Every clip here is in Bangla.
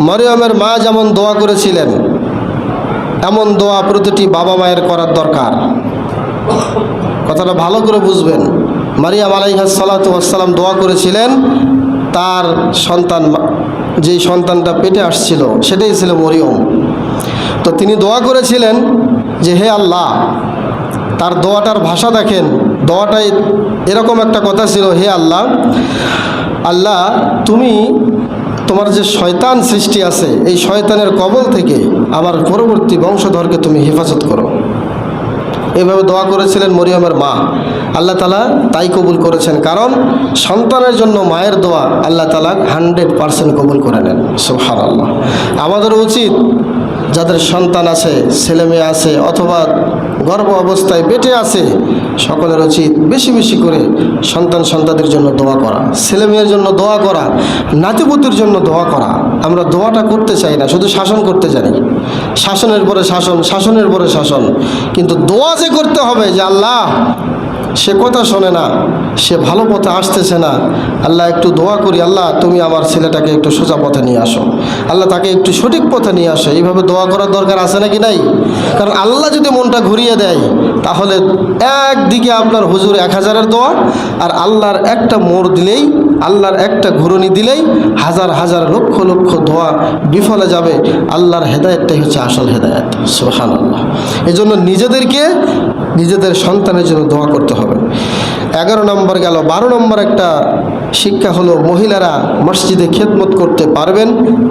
মরিয়মের মা যেমন দোয়া করেছিলেন, এমন দোয়া প্রতিটি বাবা মায়ের করার দরকার। কথাটা ভালো করে বুঝবেন। মারিয়াম আলাইহিস সালাতু ওয়াস সালাম দোয়া করেছিলেন, তার সন্তান, যেই সন্তানটা পেটে আসছিল সেটাই ছিল মরিয়ম। তো তিনি দোয়া করেছিলেন যে হে আল্লাহ, তার দোয়াটার ভাষা দেখেন, দোয়াটাই এরকম একটা কথা ছিল, হে আল্লাহ, আল্লাহ তুমি তোমার যে শয়তান সৃষ্টি আছে এই শয়তানের কবল থেকে আমার পরবর্তী বংশধরকে তুমি হেফাজত করো। এভাবে দোয়া করেছিলেন মরিয়মের মা। আল্লাহ তাআলা তাই কবুল করেছেন, কারণ সন্তানের জন্য মায়ের দোয়া আল্লাহ তাআলা 100% কবুল করে নেন। সুবহানাল্লাহ। আমাদের উচিত যাদের সন্তান আছে, ছেলে মেয়ে আছে, অথবা গর্ভ অবস্থায় পেটে আছে, সকলের উচিত বেশি বেশি করে সন্তানদের জন্য দোয়া করা, ছেলে মেয়ের জন্য দোয়া করা, নাতিপুতির জন্য দোয়া করা। আমরা দোয়াটা করতে চাই না, শুধু শাসন করতে জানি। শাসনের পরে শাসন, শাসনের পরে শাসন, কিন্তু দোয়া যে করতে হবে যে আল্লাহ, সে কথা শোনে না, সে ভালো পথে আসতেছে না, আল্লাহ একটু দোয়া করি, আল্লাহ তুমি আমার ছেলেটাকে একটু সোজা পথে নিয়ে আসো, আল্লাহ তাকে একটু সঠিক পথে নিয়ে আসো। এইভাবে দোয়া করার দরকার আছে নাকি নাই? কারণ আল্লাহ যদি মনটা ঘুরিয়ে দেয়, তাহলে একদিকে আপনার হুজুর 1000-এর দোয়া, আর আল্লাহর একটা মোড় দিলেই, আল্লাহর একটা ঘুরনি দিলেই হাজার হাজার লক্ষ লক্ষ দোয়া বিফলে যাবে। আল্লাহর হেদায়েতটাই হচ্ছে আসল হেদায়েত। সুবহানাল্লাহ। এজন্য নিজেদের সন্তানের জন্য দোয়া করতে হবে। 11 নম্বর গেল। 12 নম্বর একটা শিক্ষা হলো, মহিলারা মসজিদে খেদমত করতে পারবেন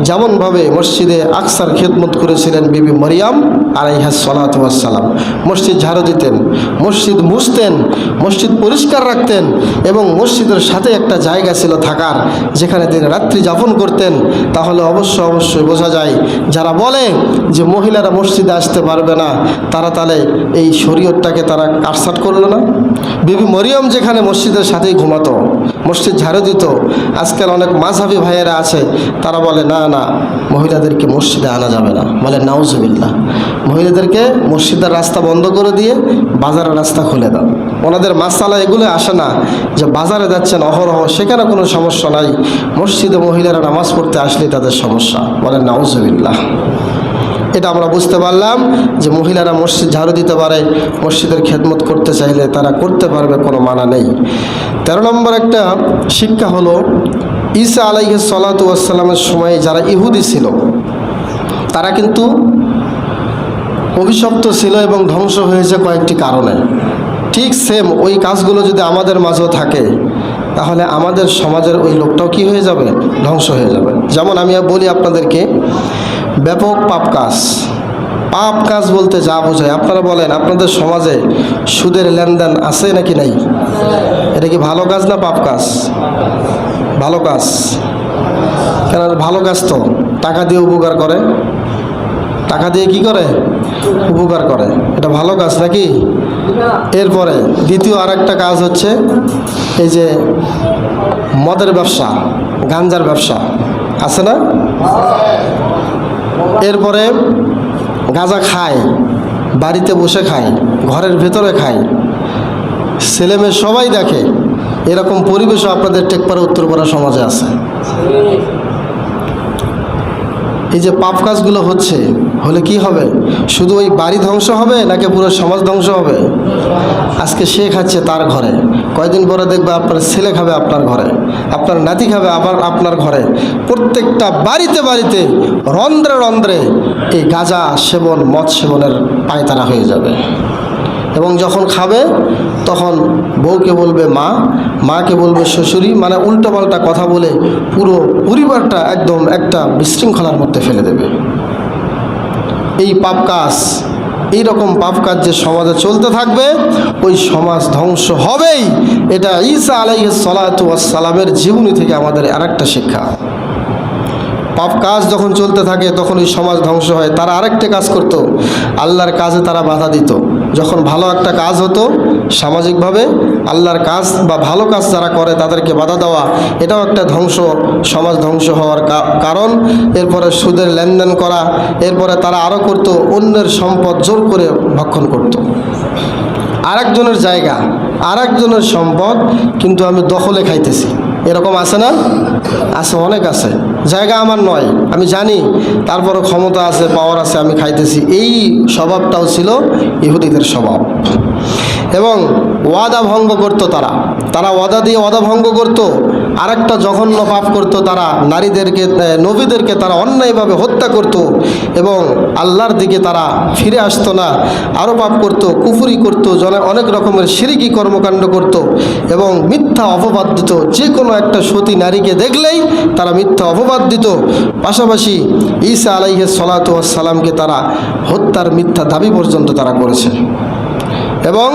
যেমনভাবে মসজিদে আকসার খেদমত করেছিলেন বিবি মরিয়াম আলাইহিস সালাতু ওয়াস সালাম। মসজিদ ঝাড়ু দিতেন, মসজিদ মুছতেন, মসজিদ পরিষ্কার রাখতেন, এবং মসজিদের সাথে একটা জায়গা ছিল থাকার, যেখানে তিনি রাত্রি যাপন করতেন। তাহলে অবশ্যই বোঝা যায়, যারা বলে যে মহিলারা মসজিদে আসতে পারবে না, তারা তাহলে এই শরীয়তটাকে তারা কাটছাঁট করলো না। বিবি মরিয়ম যেখানে মসজিদের সাথেই ঘুমাতো, মসজিদ ঝাড়ু দিত, আজকাল অনেক মাযহাবী ভাইয়েরা আছে, তারা বলে না না, মহিলাদেরকে মসজিদে আনা যাবে না। বলে নাউজুবিল্লাহ, মহিলাদেরকে মসজিদের রাস্তা বন্ধ করে দিয়ে বাজারের রাস্তা খুলে দাও। ওনাদের মাসালা এগুলো আসে না যে বাজারে যাচ্ছেন অহরহ, সেখানে কোনো সমস্যা নাই, মসজিদে মহিলারা নামাজ পড়তে আসলেই তাদের সমস্যা। বলে নাউজুবিল্লাহ। এটা আমরা বুঝতে পারলাম যে মহিলারা মসজিদ ঝাড়ু দিতে পারে, মসজিদের খেদমত করতে চাইলে তারা করতে পারবে, কোনো মানা নেই। 13 নম্বর একটা শিক্ষা হলো, ঈসা আলাইহিস সালাতু ওয়াস সালামের সময় যারা ইহুদি ছিল, তারা কিন্তু অভিশপ্ত ছিল এবং ধ্বংস হয়েছে কয়েকটি কারণে। ঠিক সেম ওই কাজগুলো যদি আমাদের মাঝেও থাকে, তাহলে আমাদের সমাজের ওই লোকটাও কি হয়ে যাবে? ধ্বংস হয়ে যাবে। যেমন আমি বলি আপনাদেরকে, ব্যাপক পাপ কাজ বলতে যা বোঝায়, আপনারা বলেন আপনাদের সমাজে সুদের লেনদেন আছে নাকি নাই? এটা কি ভালো কাজ না পাপ কাজ? ভালো কাজ। কেন ভালো কাজ? তো টাকা দিয়ে উপকার করে, টাকা দিয়ে কি করে? উপকার করে। এটা ভালো কাজ নাকি? এরপরে দ্বিতীয় আরেকটা কাজ হচ্ছে এই যে মদের ব্যবসা, গাঞ্জার ব্যবসা আছে না? এরপরে গাঁজা খায়, বাড়িতে বসে খায়, ঘরের ভেতরে খায়, ছেলেমেয়ে সবাই দেখে। এরকম পরিবেশও আপনাদের টেকপাড়া উত্তরপাড়া সমাজে আছে। এই যে পাপ কাজগুলো হলে কি হবে? শুধু ওই বাড়ি ধ্বংস হবে নাকি পুরো সমাজ ধ্বংস হবে? আজকে সে খাচ্ছে তার ঘরে, কয়দিন পরে দেখবে আপনার ছেলে খাবে আপনার ঘরে, আপনার নাতি খাবে আবার আপনার ঘরে। প্রত্যেকটা বাড়িতে রন্ধ্রে রন্ধ্রে এই গাঁজা সেবন, মদ সেবনের পায়তারা হয়ে যাবে। এবং যখন খাবে তখন বউকে বলবে মা, মাকে বলবে শ্বশুরি, মানে উল্টোপাল্টা কথা বলে পুরো পরিবারটা একদম একটা বিশৃঙ্খলার মধ্যে ফেলে দেবে। এই পাপ কাজ, এইরকম পাপ কাজ যে সমাজে চলতে থাকবে, ওই সমাজ ধ্বংস হবেই। এটা ঈসা আলাইহিস সালাতু ওয়াস সালামের জীবনী থেকে আমাদের আরেকটা শিক্ষা। পাপ কাজ যখন চলতে থাকে তখন ওই সমাজ ধ্বংস হয়। তারা আরেকটা কাজ করত, আল্লাহর কাজে তারা বাধা দিত। যখন ভালো একটা কাজ হতো সামাজিকভাবে, আল্লাহর কাজ বা ভালো কাজ যারা করে তাদেরকে বাধা দেওয়া, এটাও একটা সমাজ ধ্বংস হওয়ার কারণ। এরপরে সুদের লেনদেন করা, এরপরে তারা আরও করত অন্যের সম্পদ জোর করে ভক্ষণ করত। আরেকজনের জায়গা, আরেকজনের সম্পদ কিন্তু আমি দখলে খাইতেছি, এরকম আছে না? আছে, অনেক আছে। জায়গা আমার নয়, আমি জানি, তারপরও ক্ষমতা আছে, পাওয়ার আছে, আমি খাইতেছি, এই স্বভাবটাও ছিল ইহুদিদের স্বভাব। এবং ওয়াদা ভঙ্গ করতো তারা ওয়াদা দিয়ে ওয়াদা ভঙ্গ করতো। আরেকটা জঘন্য পাপ করতো, তারা নারীদেরকে, নবীদেরকে তারা অন্যায়ভাবে হত্যা করত এবং আল্লাহর দিকে তারা ফিরে আসতো না, আরও পাপ করত, কুফরি করত, অনেক রকমের শিরকি কর্মকাণ্ড করত এবং মিথ্যা অপবাদ দিত। যে কোনো একটা সতী নারীকে দেখলেই তারা মিথ্যা অপবাদ দিত। পাশাপাশি ঈসা আলাইহিস সালাতু ওয়াস সালামকে তারা হত্যার মিথ্যা দাবি পর্যন্ত তারা করেছে। এবং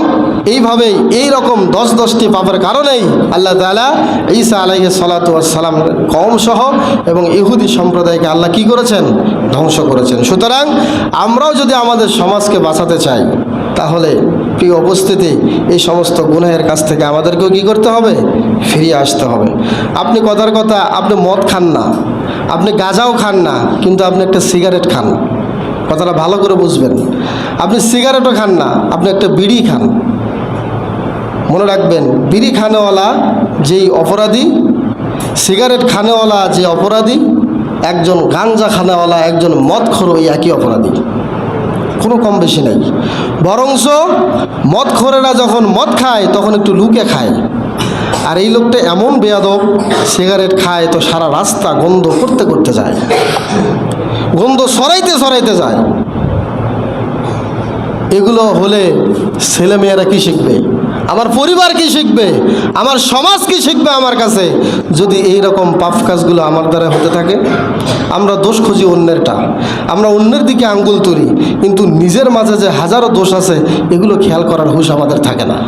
এইভাবেই এই রকম 10টি পাপের কারণেই আল্লাহ তাআলা ঈসা আলাইহিস সালাতু ওয়াস সালাম কওমসহ এবং ইহুদি সম্প্রদায়কে আল্লাহ কি করেছেন? ধ্বংস করেছেন। সুতরাং আমরাও যদি আমাদের সমাজকে বাঁচাতে চাই, তাহলে প্রিয় উপস্থিতি, এই সমস্ত গুনাহের কাছ থেকে আমাদেরকেও কী করতে হবে? ফিরিয়ে আসতে হবে। আপনি কথার কথা, আপনি মদ খান না, আপনি গাঁজাও খান না, কিন্তু আপনি একটা সিগারেট খান। কথাটা ভালো করে বুঝবেন। আপনি সিগারেটও খান না, আপনি একটা বিড়ি খান। মনে রাখবেন, বিড়ি খানেওয়ালা যেই অপরাধী, সিগারেট খানেওয়ালা যে অপরাধী, একজন গাঞ্জা খানেওয়ালা, একজন মদখোর, ওই একই অপরাধী, কোনো কম বেশি নেই। বরঞ্চ মদখোরেরা যখন মদ খায় তখন একটু লুকে খায়, আর এই লোকটা এমন বেয়াদব, সিগারেট খায় তো সারা রাস্তা গন্ধ করতে করতে যায়, গন্ধ সরাইতে যায়। এগুলো হলে ছেলেমেয়েরা কি শিখবে? আমার পরিবার কি শিখবে? আমার সমাজ কি শিখবে আমার কাছে, যদি এই রকম পাপ কাজগুলো আমার দ্বারা হতে থাকে? আমরা দোষ খুঁজি অন্যেরটা, আমরা অন্যের দিকে আঙ্গুল তুলি, কিন্তু নিজের মাঝে যে হাজারো দোষ আছে এগুলো খেয়াল করার হুঁশ আমাদের থাকে না।